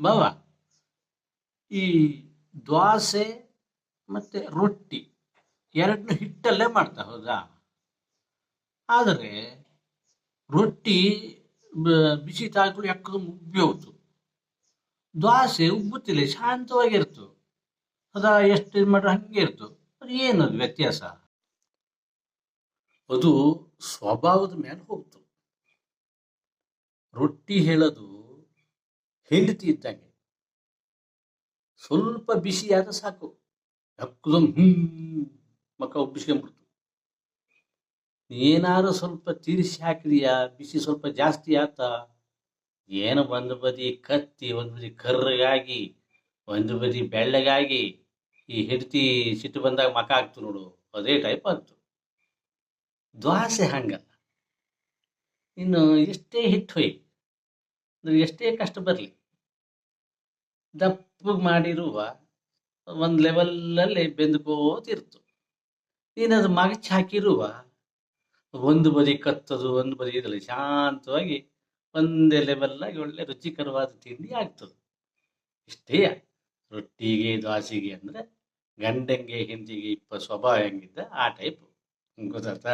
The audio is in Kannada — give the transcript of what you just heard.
ಬಾವ, ಈ ದ್ವಾಸೆ ಮತ್ತೆ ರೊಟ್ಟಿ ಎರಡನ್ನೂ ಹಿಟ್ಟಲ್ಲೇ ಮಾಡ್ತಾ ಹೌದಾ? ಆದರೆ ರೊಟ್ಟಿ ಬಿಸಿ ತಾಯ್ತು ಯಾಕಂದ್ರೆ ಉಬ್ಬಿ ಹೋಯ್ತು. ದ್ವಾಸೆ ಉಬ್ಬುತ್ತಿಲ್ಲ, ಶಾಂತವಾಗಿರ್ತು. ಅದ ಎಷ್ಟು ಇದು ಮಾಡ್ರೆ ಹಂಗೆ ಇರ್ತು. ಅದು ಏನದು ವ್ಯತ್ಯಾಸ? ಅದು ಸ್ವಭಾವದ ಮೇಲೆ ಹೋಗ್ತು. ರೊಟ್ಟಿ ಹೇಳೋದು ಹೆಂಡತಿ ಇದ್ದಂಗೆ, ಸ್ವಲ್ಪ ಬಿಸಿ ಆದ ಸಾಕು, ಯಕ್ಕದಮ್ ಮಕ್ಕ ಉಬ್ಬಿಸ್ಕೊಂಡ್ಬಿಡ್ತು. ಏನಾದ್ರು ಸ್ವಲ್ಪ ತಿರ್ಸಿ ಹಾಕಿದೀಯಾ, ಬಿಸಿ ಸ್ವಲ್ಪ ಜಾಸ್ತಿ ಆತ, ಏನು ಒಂದು ಬದಿ ಕತ್ತಿ, ಒಂದು ಬದಿ ಕರ್ರಗಾಗಿ, ಒಂದು ಬದಿ ಬೆಳ್ಳಗಾಗಿ, ಈ ಹೆಂಡತಿ ಸಿಟ್ಟು ಬಂದಾಗ ಮಕ ಆಗ್ತು ನೋಡು, ಅದೇ ಟೈಪ್ ಆಗ್ತು. ದ್ವಾಸೆ ಹಂಗಲ್ಲ. ಇನ್ನು ಎಷ್ಟೇ ಹಿಟ್ಟು ಹೊಯ್, ಎಷ್ಟೇ ಕಷ್ಟ ಬರಲಿ, ದಪ್ಪಗೆ ಮಾಡಿರುವ ಒಂದು ಲೆವೆಲ್ಲಲ್ಲಿ ಬೆಂದ್ಕೋತಿರ್ತು. ನೀನದು ಮಗಚ್ ಹಾಕಿರುವ ಒಂದು ಬದಿ ಕತ್ತದು, ಒಂದು ಬದಿ ಇದರಲ್ಲಿ ಶಾಂತವಾಗಿ ಒಂದೇ ಲೆವೆಲ್ಲಾಗಿ ಒಳ್ಳೆ ರುಚಿಕರವಾದ ತಿಂಡಿ ಆಗ್ತದೆ. ಇಷ್ಟೇ. ರೊಟ್ಟಿಗೆ ದ್ವಾಸೆಗೆ ಅಂದ್ರೆ ಗಂಡಂಗೆ ಹೆಂಡತಿಗೆ ಸ್ವಭಾವ ಹೆಂಗಿದ್ದ ಆ ಟೈಪ್, ಗೊತ್ತಾಯ್ತಾ?